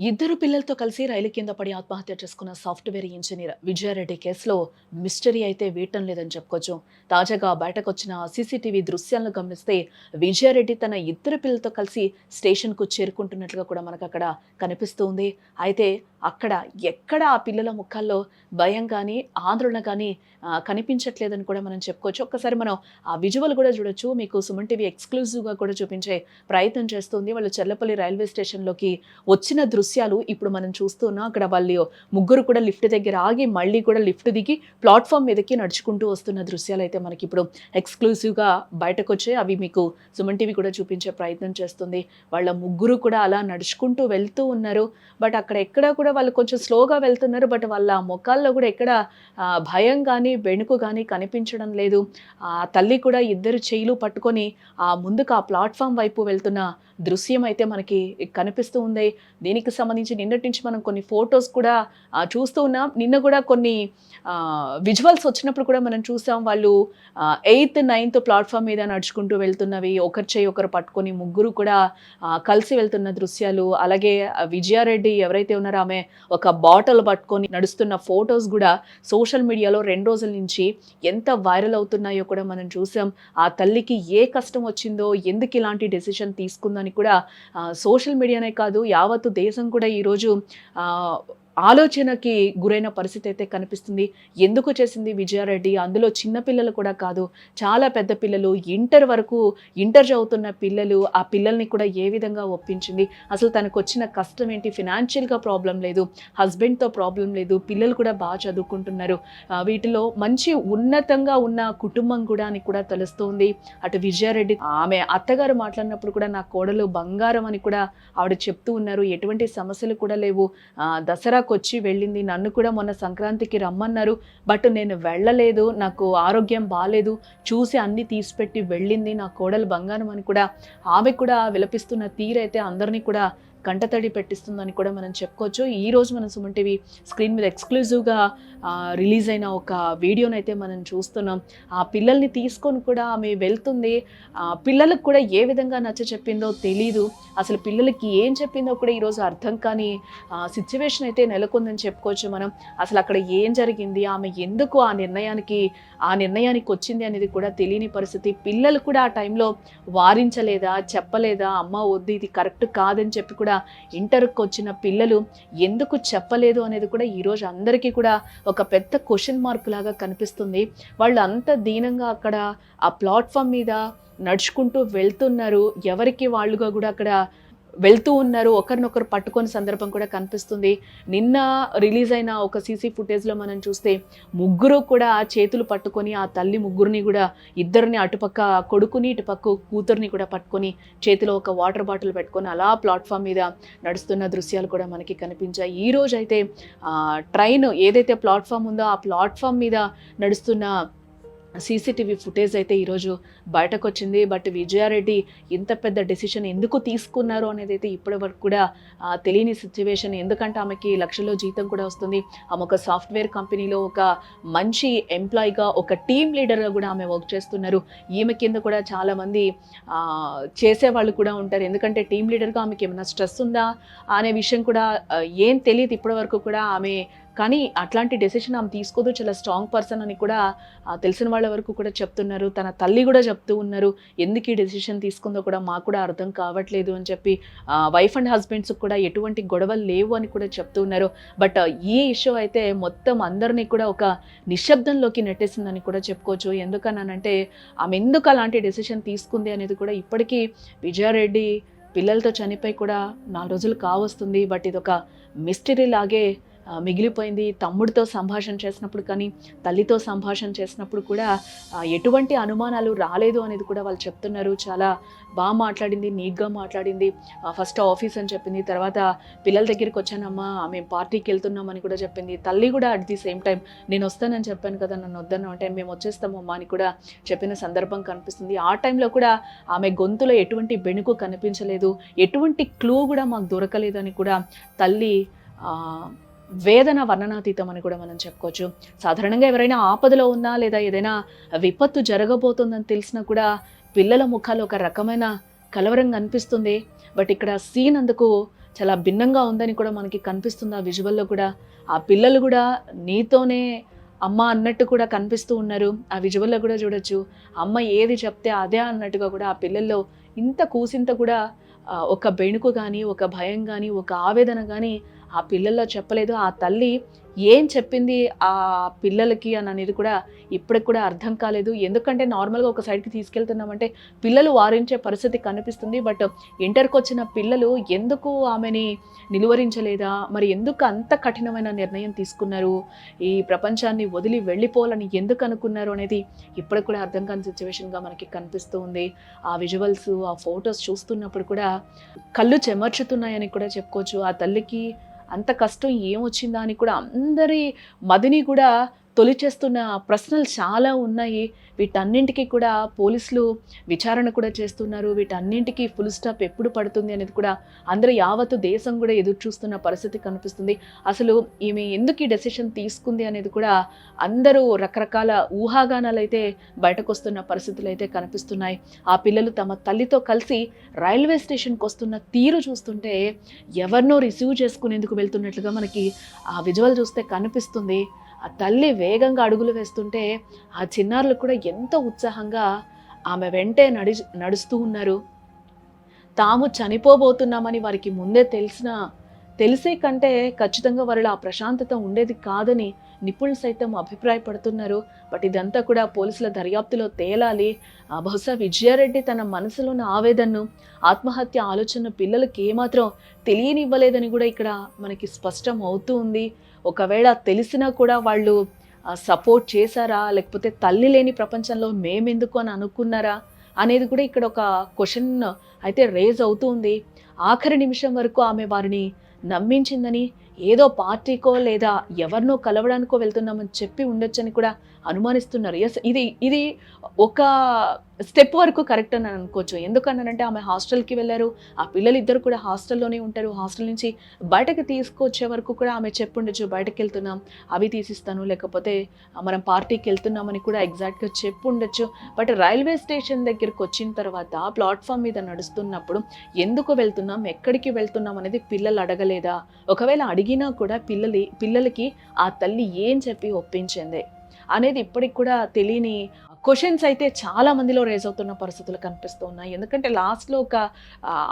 ఇద్దరు పిల్లలతో కలిసి రైలు కింద పడి ఆత్మహత్య చేసుకున్న సాఫ్ట్వేర్ ఇంజనీర్ విజయారెడ్డి కేసులో మిస్టరీ అయితే వీడటం లేదని చెప్పుకోవచ్చు. తాజాగా బయటకొచ్చిన సీసీటీవీ దృశ్యాలను గమనిస్తే విజయారెడ్డి తన ఇద్దరు పిల్లలతో కలిసి స్టేషన్కు చేరుకుంటున్నట్లుగా కూడా మనకు అక్కడ కనిపిస్తూ ఉంది. అయితే అక్కడ ఎక్కడ ఆ పిల్లల ముఖాల్లో భయం కానీ ఆందోళన కానీ కనిపించట్లేదని కూడా మనం చెప్పుకోవచ్చు. ఒక్కసారి మనం ఆ విజువల్ కూడా చూడొచ్చు. మీకు సుమన్ టీవీ ఎక్స్క్లూజివ్గా కూడా చూపించే ప్రయత్నం చేస్తుంది. వాళ్ళు చెర్లపల్లి రైల్వే స్టేషన్లోకి వచ్చిన దృశ్యాలు ఇప్పుడు మనం చూస్తున్నాం. అక్కడ వాళ్ళు ముగ్గురు కూడా లిఫ్ట్ దగ్గర ఆగి మళ్ళీ కూడా లిఫ్ట్ దిగి ప్లాట్ఫామ్ మీదకి నడుచుకుంటూ వస్తున్న దృశ్యాలు అయితే మనకి ఇప్పుడు ఎక్స్క్లూజివ్గా బయటకొచ్చాయి. అవి మీకు సుమన్ టీవీ కూడా చూపించే ప్రయత్నం చేస్తుంది. వాళ్ళ ముగ్గురు కూడా అలా నడుచుకుంటూ వెళ్తూ ఉన్నారు. బట్ అక్కడ ఎక్కడ కూడా వాళ్ళు కొంచెం స్లోగా వెళ్తున్నారు. బట్ వాళ్ళ మొఖాల్లో కూడా ఎక్కడ భయం కానీ బెణుకు కానీ కనిపించడం లేదు. ఆ తల్లి కూడా ఇద్దరు చేయిలు పట్టుకొని ముందుకు ఆ ప్లాట్ఫామ్ వైపు వెళ్తున్న దృశ్యం అయితే మనకి కనిపిస్తూ ఉంది. దీనికి సంబంధించి నిన్నటి నుంచి మనం కొన్ని ఫొటోస్ కూడా చూస్తూ ఉన్నాం. నిన్న కూడా కొన్ని విజువల్స్ వచ్చినప్పుడు కూడా మనం చూసాం. వాళ్ళు 8th 9th ప్లాట్ఫామ్ మీద నడుచుకుంటూ వెళ్తున్నవి, ఒకరి చేయి ఒకరు పట్టుకొని ముగ్గురు కూడా కలిసి వెళ్తున్న దృశ్యాలు. అలాగే విజయారెడ్డి ఎవరైతే ఉన్నారో ఆమె ఒక బాటిల్ పట్టుకొని నడుస్తున్న ఫొటోస్ కూడా సోషల్ మీడియాలో 2 రోజుల నుంచి ఎంత వైరల్ అవుతున్నాయో కూడా మనం చూసాం. ఆ తల్లికి ఏ కష్టం వచ్చిందో, ఎందుకు ఇలాంటి డెసిషన్ తీసుకుందని కూడా సోషల్ మీడియానే కాదు యావత్తు దేశం కూడా ఈరోజు ఆలోచనకి గురైన పరిస్థితి అయితే కనిపిస్తుంది. ఎందుకు చేసింది విజయారెడ్డి? అందులో చిన్న పిల్లలు కూడా కాదు, చాలా పెద్ద పిల్లలు, ఇంటర్ చదువుతున్న పిల్లలు. ఆ పిల్లల్ని కూడా ఏ విధంగా ఒప్పించింది? అసలు తనకు వచ్చిన కష్టం ఏంటి? ఫినాన్షియల్గా ప్రాబ్లం లేదు, హస్బెండ్తో ప్రాబ్లం లేదు, పిల్లలు కూడా బాగా చదువుకుంటున్నారు. వీటిలో మంచి ఉన్నతంగా ఉన్న కుటుంబం కూడా అని కూడా తెలుస్తుంది. అటు విజయారెడ్డి ఆమె అత్తగారు మాట్లాడినప్పుడు కూడా నా కోడలు బంగారం అని కూడా ఆవిడ చెప్తూ ఉన్నారు. ఎటువంటి సమస్యలు కూడా లేవు, దసరా వచ్చి వెళ్ళింది, నన్ను కూడా మొన్న సంక్రాంతికి రమ్మన్నారు, బట్ నేను వెళ్ళలేదు, నాకు ఆరోగ్యం బాగాలేదు, చూసి అన్ని తీసిపెట్టి వెళ్ళింది, నా కోడలు బంగారం అని కూడా ఆమె కూడా విలపిస్తున్న తీరైతే అందరినీ కూడా కంటతడి పెట్టిస్తుందని కూడా మనం చెప్పుకోవచ్చు. ఈరోజు మనం సుమన్ టీవీ స్క్రీన్ మీద ఎక్స్క్లూజివ్గా రిలీజ్ అయిన ఒక వీడియోనైతే మనం చూస్తున్నాం. ఆ పిల్లల్ని తీసుకొని కూడా ఆమె వెళ్తుంది. పిల్లలకు కూడా ఏ విధంగా నచ్చ చెప్పిందో తెలీదు. అసలు పిల్లలకి ఏం చెప్పిందో కూడా ఈరోజు అర్థం కాని సిచ్యువేషన్ అయితే నెలకొందని చెప్పుకోవచ్చు మనం. అసలు అక్కడ ఏం జరిగింది, ఆమె ఎందుకు ఆ నిర్ణయానికి వచ్చింది అనేది కూడా తెలియని పరిస్థితి. పిల్లలు కూడా ఆ టైంలో వారించలేదా, చెప్పలేదా, అమ్మ వద్దు ఇది కరెక్ట్ కాదని చెప్పి కూడా ఇంటర్కి వచ్చిన పిల్లలు ఎందుకు చెప్పలేదు అనేది కూడా ఈరోజు అందరికీ కూడా ఒక పెద్ద క్వశ్చన్ మార్క్ లాగా కనిపిస్తుంది. వాళ్ళు అంత దీనంగా అక్కడ ఆ ప్లాట్ఫామ్ మీద నడుచుకుంటూ వెళ్తున్నారు, ఎవరికి వాళ్ళుగా కూడా అక్కడ వెళ్తూ ఉన్నారు, ఒకరినొకరు పట్టుకొని సందర్భం కూడా కనిపిస్తుంది. నిన్న రిలీజ్ అయిన ఒక సీసీ ఫుటేజ్లో మనం చూస్తే ముగ్గురు కూడా చేతులు పట్టుకొని ఆ తల్లి ముగ్గురిని కూడా ఇద్దరిని అటుపక్క కొడుకుని ఇటుపక్క కూతుర్ని కూడా పట్టుకొని చేతిలో ఒక వాటర్ బాటిల్ పెట్టుకొని అలా ప్లాట్ఫామ్ మీద నడుస్తున్న దృశ్యాలు కూడా మనకి కనిపించాయి. ఈ రోజు అయితే ట్రైన్ ఏదైతే ప్లాట్ఫామ్ ఉందో ఆ ప్లాట్ఫామ్ మీద నడుస్తున్న సీసీటీవీ ఫుటేజ్ అయితే ఈరోజు బయటకు వచ్చింది. బట్ విజయారెడ్డి ఇంత పెద్ద డెసిషన్ ఎందుకు తీసుకున్నారు అనేది అయితే ఇప్పటి వరకు కూడా తెలియని సిచ్యువేషన్. ఎందుకంటే ఆమెకి లక్షల్లో జీతం కూడా వస్తుంది. ఆమె ఒక సాఫ్ట్వేర్ కంపెనీలో ఒక మంచి ఎంప్లాయీగా, ఒక టీమ్ లీడర్గా కూడా ఆమె వర్క్ చేస్తున్నారు. ఈమె కింద కూడా చాలామంది చేసేవాళ్ళు కూడా ఉంటారు. ఎందుకంటే టీమ్ లీడర్గా ఆమెకి ఏమైనా స్ట్రెస్ ఉందా అనే విషయం కూడా ఏం తెలియదు ఇప్పటి వరకు కూడా ఆమె. కానీ అట్లాంటి డెసిషన్ ఆమె తీసుకోదు, చాలా స్ట్రాంగ్ పర్సన్ అని కూడా తెలిసిన వాళ్ళ వరకు కూడా చెప్తున్నారు. తన తల్లి కూడా చెప్తూ ఉన్నారు, ఎందుకు ఈ డెసిషన్ తీసుకుందో కూడా మాకు కూడా అర్థం కావట్లేదు అని చెప్పి. వైఫ్ అండ్ హస్బెండ్స్ కూడా ఎటువంటి గొడవలు లేవు అని కూడా చెప్తూ ఉన్నారు. బట్ ఈ ఇష్యూ అయితే మొత్తం అందరినీ కూడా ఒక నిశ్శబ్దంలోకి నెట్టేసిందని కూడా చెప్పుకోవచ్చు. ఎందుకన్నానంటే ఆమె ఎందుకు అలాంటి డెసిషన్ తీసుకుంది అనేది కూడా ఇప్పటికీ విజయారెడ్డి పిల్లలతో చనిపోయి కూడా 4 రోజులు కావస్తుంది. బట్ ఇది ఒక మిస్టరీ లాగే మిగిలిపోయింది. తమ్ముడితో సంభాషణ చేసినప్పుడు కానీ తల్లితో సంభాషణ చేసినప్పుడు కూడా ఎటువంటి అనుమానాలు రాలేదు అనేది కూడా వాళ్ళు చెప్తున్నారు. చాలా బాగా మాట్లాడింది, నీట్గా మాట్లాడింది. ఫస్ట్ ఆఫీస్ అని చెప్పింది, తర్వాత పిల్లల దగ్గరికి వచ్చానమ్మా మేము పార్టీకి వెళ్తున్నామని కూడా చెప్పింది. తల్లి కూడా అట్ ది సేమ్ టైం నేను వస్తానని చెప్పాను కదా, నన్ను వద్దను అంటే మేము వచ్చేస్తామమ్మా అని కూడా చెప్పిన సందర్భం కనిపిస్తుంది. ఆ టైంలో కూడా ఆమె గొంతులో ఎటువంటి బెణుకు కనిపించలేదు, ఎటువంటి క్లూ కూడా మాకు దొరకలేదు అని కూడా తల్లి వేదన వర్ణనాతీతం అని కూడా మనం చెప్పుకోవచ్చు. సాధారణంగా ఎవరైనా ఆపదలో ఉన్నా లేదా ఏదైనా విపత్తు జరగబోతుందని తెలిసినా కూడా పిల్లల ముఖాలు ఒక రకమైన కలవరం కనిపిస్తుంది. బట్ ఇక్కడ సీన్ అందుకు చాలా భిన్నంగా ఉందని కూడా మనకి కనిపిస్తుంది ఆ విజువల్‌లో కూడా. ఆ పిల్లలు గూడా నీతోనే అమ్మ అన్నట్టు కూడా కనిపిస్తూ ఉన్నారు. ఆ విజువల్‌లో కూడా చూడొచ్చు. అమ్మ ఏది చెప్తే అదే అన్నట్టుగా కూడా ఆ పిల్లల్లో ఇంత కూసింత కూడా ఒక బెణుకు గాని, ఒక భయం గాని, ఒక ఆవేదన గాని ఆ పిల్లల్లో చెప్పలేదు. ఆ తల్లి ఏం చెప్పింది ఆ పిల్లలకి అనేది కూడా ఇప్పటికి కూడా అర్థం కాలేదు. ఎందుకంటే నార్మల్‌గా ఒక సైడ్‌కి తీసుకెళ్తున్నామంటే పిల్లలు వారించే పరిస్థితి కనిపిస్తుంది. బట్ ఇంటర్‌కొచ్చిన పిల్లలు ఎందుకు ఆమెని నిలువరించలేదా? మరి ఎందుకు అంత కఠినమైన నిర్ణయం తీసుకున్నారు? ఈ ప్రపంచాన్ని వదిలి వెళ్ళిపోవాలని ఎందుకు అనుకున్నారు అనేది ఇప్పటికి కూడా అర్థం కాని సిట్యుయేషన్‌గా మనకి కనిపిస్తూ ఉంది. ఆ విజువల్స్, ఆ ఫోటోస్ చూస్తున్నప్పుడు కూడా కళ్ళు చెమర్చుతున్నాయని కూడా చెప్పుకోవచ్చు. ఆ తల్లికి అంత కష్టం ఏమొచ్చిందా అని కూడా అందరి మదిని కూడా తొలిచేస్తున్న ప్రశ్నలు చాలా ఉన్నాయి. వీటన్నింటికి కూడా పోలీసులు విచారణ కూడా చేస్తున్నారు. వీటన్నింటికి ఫుల్ స్టాప్ ఎప్పుడు పడుతుంది అనేది కూడా అందరూ యావత్తు దేశం కూడా ఎదురు చూస్తున్న పరిస్థితి కనిపిస్తుంది. అసలు ఈమె ఎందుకు ఈ డెసిషన్ తీసుకుంది అనేది కూడా అందరూ రకరకాల ఊహాగానాలైతే బయటకొస్తున్న పరిస్థితులైతే కనిపిస్తున్నాయి. ఆ పిల్లలు తమ తల్లితో కలిసి రైల్వే స్టేషన్‌కి వస్తున్న తీరు చూస్తుంటే ఎవరినో రిసీవ్ చేసుకునేందుకు వెళ్తున్నట్లుగా మనకి ఆ విజువల్ చూస్తే కనిపిస్తుంది. ఆ తల్లి వేగంగా అడుగులు వేస్తుంటే ఆ చిన్నారులు కూడా ఎంతో ఉత్సాహంగా ఆమె వెంటే నడుస్తూ ఉన్నారు. తాము చనిపోబోతున్నామని వారికి ముందే తెలిసే కంటే ఖచ్చితంగా వారిలో ఆ ప్రశాంతత ఉండేది కాదని నిపుణులు సైతం అభిప్రాయపడుతున్నారు. బట్ ఇదంతా కూడా పోలీసుల దర్యాప్తులో తేలాలి. బహుశా విజయారెడ్డి తన మనసులో ఉన్న ఆవేదనను, ఆత్మహత్య ఆలోచన పిల్లలకి ఏమాత్రం తెలియనివ్వలేదని కూడా ఇక్కడ మనకి స్పష్టం అవుతూ ఉంది. ఒకవేళ తెలిసినా కూడా వాళ్ళు సపోర్ట్ చేశారా? లేకపోతే తల్లి లేని ప్రపంచంలో మేమెందుకు అని అనుకున్నారా? అనేది కూడా ఇక్కడ ఒక క్వెషన్ అయితే రేజ్ అవుతూ ఉంది. ఆఖరి నిమిషం వరకు ఆమె వారిని నమ్మించిందని, ఏదో పార్టీకో లేదా ఎవరినో కలవడానికో వెళ్తున్నామని చెప్పి ఉండొచ్చని కూడా అనుమానిస్తున్నారు. యెస్, ఇది ఒక స్టెప్ వరకు కరెక్ట్ అని అనుకోవచ్చు. ఎందుకన్నానంటే ఆమె హాస్టల్‌కి వెళ్లారు. ఆ పిల్లలిద్దరూ కూడా హాస్టల్‌లోనే ఉంటారు. హాస్టల్ నుంచి బయటకి తీసుకొచ్చే వరకు కూడా ఆమె చెప్పుండొచ్చు. బయటకెళ్తున్నాం, అవి తీసిస్తాను, లేకపోతే మనం పార్టీకెళ్తున్నామని కూడా ఎగ్జాక్ట్‌గా చెప్పుండొచ్చు. బట్ రైల్వే స్టేషన్ దగ్గరకొచ్చిన తర్వాత ప్లాట్‌ఫామ్ మీద నడుస్తున్నప్పుడు ఎందుకు వెళ్తున్నాం, ఎక్కడికి వెళ్తున్నాం అనేది పిల్లలు అడగలేదా? ఒకవేళ అడిగినా కూడా పిల్లలకి ఆ తల్లి ఏం చెప్పి ఒప్పించింది అనేది ఇప్పటికి కూడా తెలియని క్వెషన్స్ అయితే చాలా మందిలో రేజ్ అవుతున్న పరిస్థితులు కనిపిస్తూ ఉన్నాయి. ఎందుకంటే లాస్ట్‌లో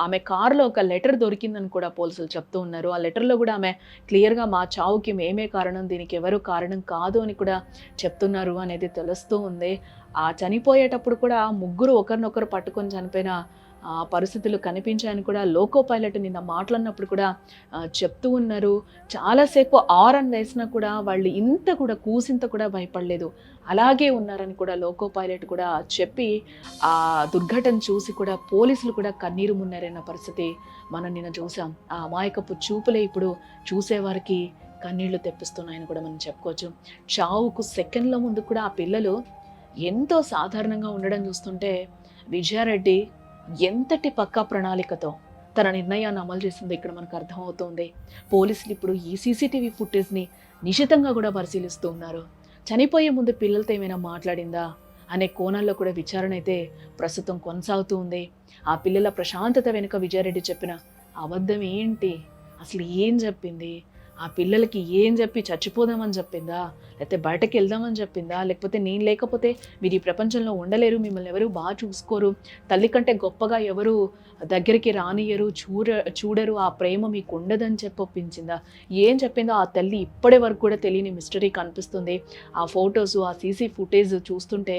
ఆమె కార్‌లో ఒక లెటర్ దొరికిందని కూడా పోలీసులు చెప్తూ ఉన్నారు. ఆ లెటర్‌లో కూడా ఆమె క్లియర్‌గా మా చావుకి మేమే కారణం, దీనికి ఎవరు కారణం కాదు అని కూడా చెప్తున్నారు అనేది తెలుస్తూ ఉంది. ఆ చనిపోయేటప్పుడు కూడా ముగ్గురు ఒకరినొకరు పట్టుకొని చనిపోయిన పరిస్థితులు కనిపించాయని కూడా లోకో పైలట్ నిన్న మాట్లాడినప్పుడు కూడా చెప్తూ ఉన్నారు. చాలాసేపు హారన్ వేసినా కూడా వాళ్ళు ఇంత కూడా కూసింత కూడా భయపడలేదు, అలాగే ఉన్నారని కూడా లోకో పైలట్ కూడా చెప్పి ఆ దుర్ఘటన చూసి కూడా పోలీసులు కూడా కన్నీరు మున్నరైన పరిస్థితి మనం నిన్న చూసాం. ఆ అమాయకపు చూపులే ఇప్పుడు చూసేవారికి కన్నీళ్లు తెప్పిస్తున్నాయని కూడా మనం చెప్పుకోవచ్చు. చావుకు సెకండ్ల ముందు కూడా ఆ పిల్లలు ఎంతో సాధారణంగా ఉండడం చూస్తుంటే విజయారెడ్డి ఎంతటి పక్కా ప్రణాళికతో తన నిర్ణయాన్ని అమలు చేసిందో ఇక్కడ మనకు అర్థమవుతోంది. పోలీసులు ఇప్పుడు ఈ సీసీటీవీ ఫుటేజ్‌ని నిశితంగా కూడా పరిశీలిస్తూ ఉన్నారు. చనిపోయే ముందు పిల్లలతో ఏమైనా మాట్లాడిందా అనే కోణాల్లో కూడా విచారణ అయితే ప్రస్తుతం కొనసాగుతూ ఉంది. ఆ పిల్లల ప్రశాంతత వెనుక విజయారెడ్డి చెప్పిన అబద్ధం ఏంటి? అసలు ఏం చెప్పింది? ఆ పిల్లలకి ఏం చెప్పి చచ్చిపోదామని చెప్పిందా? లేకపోతే బయటకి వెళ్దామని చెప్పిందా? లేకపోతే నేను లేకపోతే మీరు ఈ ప్రపంచంలో ఉండలేరు, మిమ్మల్ని ఎవరు బాగా చూసుకోరు, తల్లి కంటే గొప్పగా ఎవరు దగ్గరికి రానియ్యరు, చూడరు, ఆ ప్రేమ మీకు ఉండదని చెప్పి ఒప్పించిందా? ఏం చెప్పిందో ఆ తల్లి ఇప్పటి వరకు కూడా తెలియని మిస్టరీ కనిపిస్తుంది. ఆ ఫొటోస్, ఆ సీసీ ఫుటేజ్ చూస్తుంటే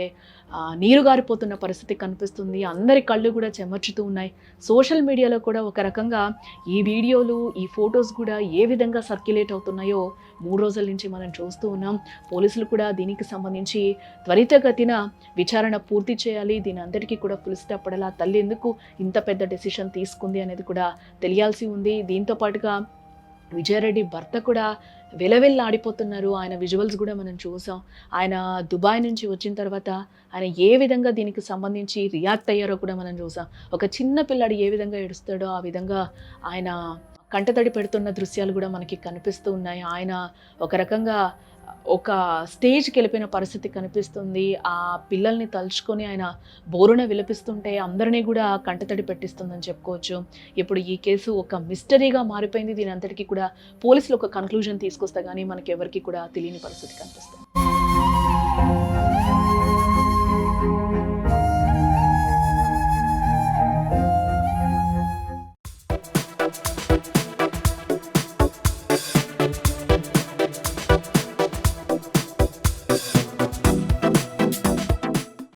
నీరు గారిపోతున్న పరిస్థితి కనిపిస్తుంది. అందరి కళ్ళు కూడా చెమర్చుతూ ఉన్నాయి. సోషల్ మీడియాలో కూడా ఒక రకంగా ఈ వీడియోలు, ఈ ఫొటోస్ కూడా ఏ విధంగా సర్క్యులేట్ అవుతున్నాయో 3 రోజుల నుంచి మనం చూస్తూ ఉన్నాం. పోలీసులు కూడా దీనికి సంబంధించి త్వరితగతిన విచారణ పూర్తి చేయాలి. దీని అందరికీ కూడా ఫుల్ స్టాప్ పడాలి. ఆ తల్లి ఎందుకు ఇంత పెద్ద డెసిషన్ తీసుకుంది అనేది కూడా తెలియాల్సి ఉంది. దీంతో పాటుగా విజయారెడ్డి భర్త కూడా వెలవెల్లాడిపోతున్నారు. ఆయన విజువల్స్ కూడా మనం చూసాం. ఆయన దుబాయ్ నుంచి వచ్చిన తర్వాత ఆయన ఏ విధంగా దీనికి సంబంధించి రియాక్ట్ అయ్యారో కూడా మనం చూసాం. ఒక చిన్న పిల్లాడు ఏ విధంగా ఏడుస్తాడో ఆ విధంగా ఆయన కంటతడి పెడుతున్న దృశ్యాలు కూడా మనకి కనిపిస్తూ ఉన్నాయి. ఆయన ఒక రకంగా ఒక స్టేజ్‌కెళ్ళిపోయిన పరిస్థితి కనిపిస్తుంది. ఆ పిల్లల్ని తలుచుకొని ఆయన బోరున విలపిస్తుంటే అందరిని గూడా కంటతడి పెట్టిస్తుందని చెప్పుకోవచ్చు. ఇప్పుడు ఈ కేసు ఒక మిస్టరీగా మారిపోయింది. దీనంతటికి కూడా పోలీసులు ఒక కన్క్లూజన్ తీసుకొస్తే గాని మనకెవరికీ కూడా తెలియని పరిస్థితి కనిపిస్తుంది.